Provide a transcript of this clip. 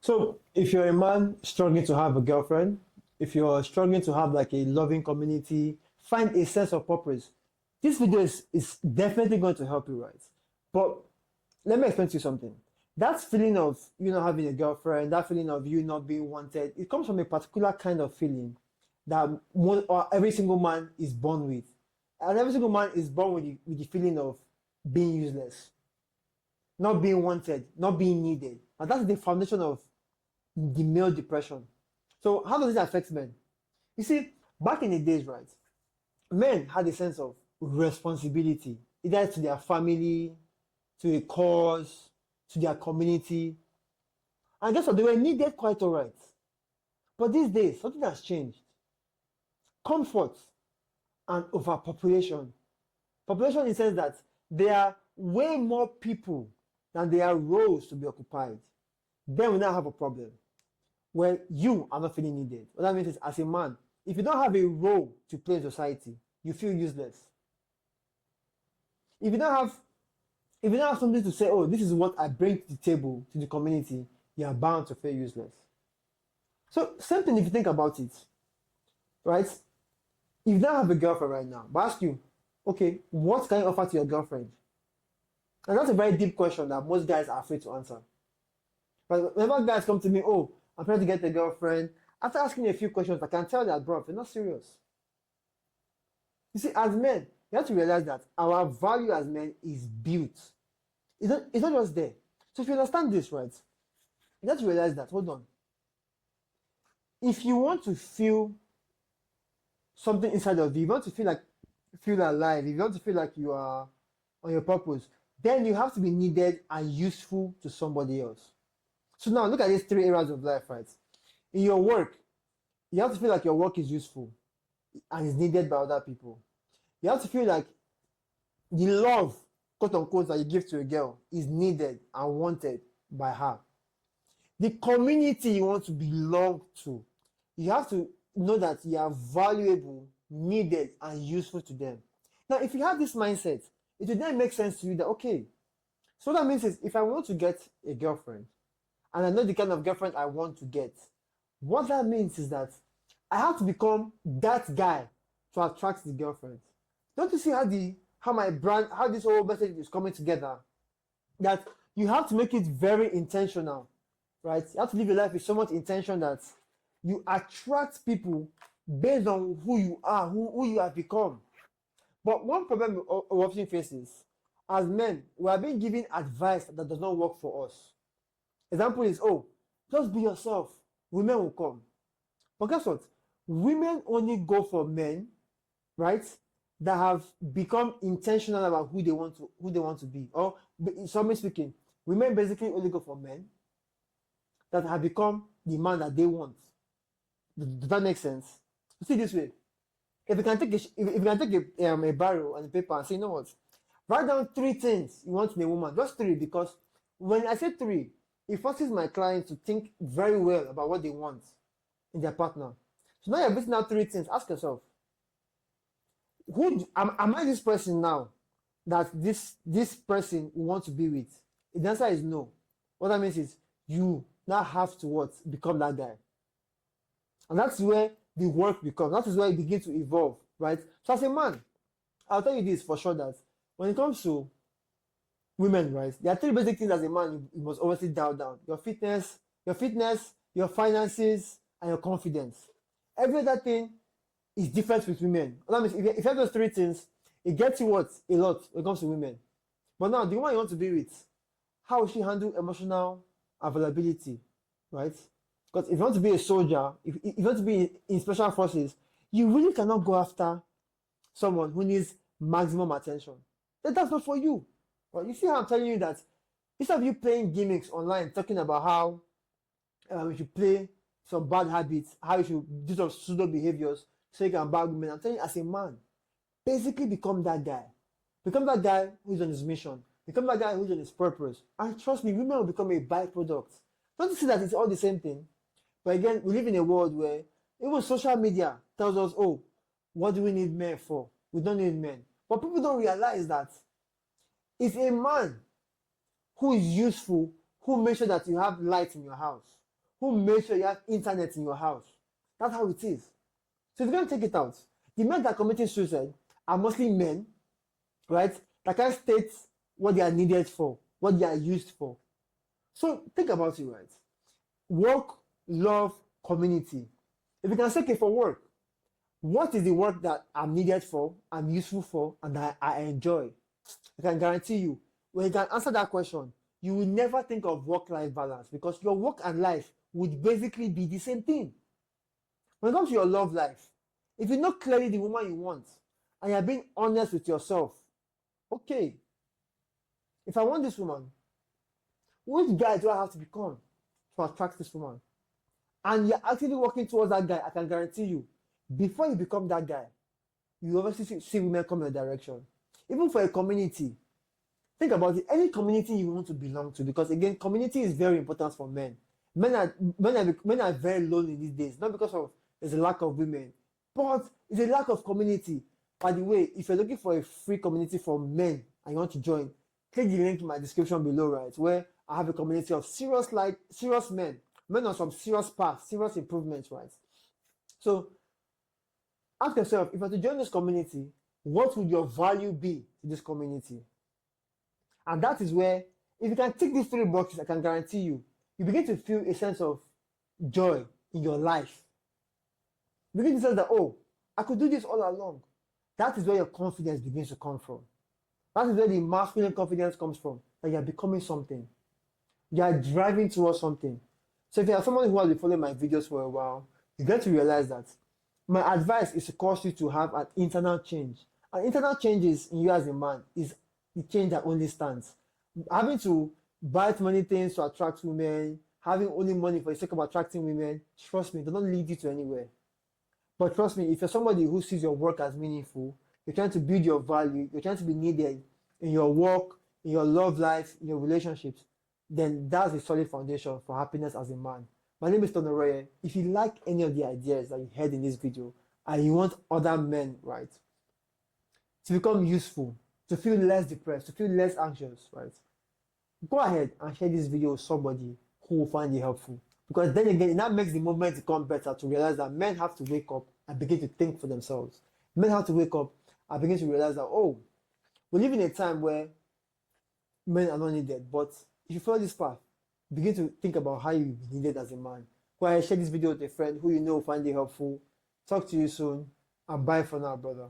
So, if you're a man struggling to have a girlfriend, if you're struggling to have like a loving community, find a sense of purpose. This video is definitely going to help you, right? But let me explain to you something. That feeling of you not having a girlfriend, that feeling of you not being wanted, it comes from a particular kind of feeling that one or every single man is born with. And every single man is born with the feeling of being useless, not being wanted, not being needed. And that's the foundation of the male depression. So how does it affect men? You see, back in the days, right, men had a sense of responsibility, either to their family, to a cause, to their community. And guess what? They were needed quite all right. But these days, something has changed. Comfort and overpopulation. Population in the sense that there are way more people than there are roles to be occupied. Then we now have a problem where you are not feeling needed. What that means is, as a man, if you don't have a role to play in society, you feel useless. If you don't have, if you don't have something to say, oh, this is what I bring to the table, to the community, you are bound to feel useless. So same thing if you think about it, right? If you don't have a girlfriend right now, but ask you, okay, what can you offer to your girlfriend? And that's a very deep question that most guys are afraid to answer. But whenever guys come to me, oh, I'm trying to get a girlfriend, after asking you a few questions, I can tell that, bro, you're not serious. You see, as men, you have to realize that our value as men is built. It's not just there. So if you understand this, right, you have to realize that, hold on. If you want to feel something inside of you, if you want to feel alive, if you want to feel like you are on your purpose, then you have to be needed and useful to somebody else. So now look at these three areas of life, right? In your work, you have to feel like your work is useful and is needed by other people. You have to feel like the love, quote unquote, that you give to a girl is needed and wanted by her. The community you want to belong to, you have to know that you are valuable, needed, and useful to them. Now, if you have this mindset, it will then make sense to you that, okay, so what that means is if I want to get a girlfriend, and I know the kind of girlfriend I want to get, what that means is that I have to become that guy to attract the girlfriend. Don't you see how this whole message is coming together? That you have to make it very intentional, right? You have to live your life with so much intention that you attract people based on who you are, who you have become. But one problem we often face is, as men, we are being given advice that does not work for us. Example is, oh, just be yourself. Women will come. But guess what? Women only go for men, right, that have become intentional about who they want to be. Or, in some speaking, women basically only go for men that have become the man that they want. Does that make sense? See this way. If you can take a barrel and a paper and say, you know what, write down three things you want in a woman, just three, because when I say three, it forces my client to think very well about what they want in their partner. So now you're written out three things. Ask yourself, am I this person now that this person will want to be with? If the answer is no, what that means is you now have to what? Become that guy. And that's where the work becomes. That is where it begins to evolve, right? So as a man, I'll tell you this for sure that when it comes to women, right, there are three basic things as a man you must obviously dial down: your fitness, your finances, and your confidence. Every other thing is different with women. That means if you have those three things, it gets you what? A lot when it comes to women. But now, the woman you want to be with, how will she handle emotional availability, right? Because if you want to be a soldier, if you want to be in special forces, you really cannot go after someone who needs maximum attention. That's not for you. Well, you see how I'm telling you that instead of you playing gimmicks online, talking about how you should play some bad habits, how you should do some pseudo behaviors so you can bag women, I'm telling you as a man, basically become that guy. Become that guy who's on his mission. Become that guy who's on his purpose. And trust me, women will become a byproduct. Don't you see that it's all the same thing? But again, we live in a world where even social media tells us, oh, what do we need men for? We don't need men. But people don't realize that it's a man who is useful, who makes sure that you have light in your house, who made sure you have internet in your house. That's how it is. So if you can't take it out, the men that are committing suicide are mostly men, right? That can't state what they are needed for, what they are used for. So think about it, right? Work, love, community. If you can say, okay, for work, what is the work that I'm needed for, I'm useful for, and that I enjoy? I can guarantee you, when you can answer that question, you will never think of work-life balance because your work and life would basically be the same thing. When it comes to your love life, if you know clearly the woman you want and you're being honest with yourself, okay, if I want this woman, which guy do I have to become to attract this woman? And you're actively working towards that guy, I can guarantee you, before you become that guy, you obviously see women come in your direction. Even for a community, think about it. Any community you want to belong to, because again, community is very important for men. Men are very lonely these days, not because of there's a lack of women, but it's a lack of community. By the way, if you're looking for a free community for men and you want to join, click the link in my description below, right? Where I have a community of serious men on some serious path, serious improvements, right? So ask yourself, if you were to join this community, what would your value be to this community? And that is where, if you can tick these 3 boxes, I can guarantee you, you begin to feel a sense of joy in your life. You begin to sense that, oh, I could do this all along. That is where your confidence begins to come from. That is where the masculine confidence comes from, that you are becoming something. You are driving towards something. So if you are someone who has been following my videos for a while, you get to realize that my advice is to cause you to have an internal change. An internal change in you as a man is the change that only stands. Having to buy too many things to attract women, having only money for the sake of attracting women, trust me, it does not lead you to anywhere. But trust me, if you're somebody who sees your work as meaningful, you're trying to build your value, you're trying to be needed in your work, in your love life, in your relationships, then that's a solid foundation for happiness as a man. My name is Tonoroye. If you like any of the ideas that you heard in this video and you want other men, right, to become useful, to feel less depressed, to feel less anxious, right, go ahead and share this video with somebody who will find it helpful. Because then again, that makes the movement become better, to realize that men have to wake up and begin to think for themselves. Men have to wake up and begin to realize that, oh, we live in a time where men are not needed. But if you follow this path, begin to think about how you be needed as a man. Go ahead, share this video with a friend who you know will find it helpful. Talk to you soon, and bye for now, brother.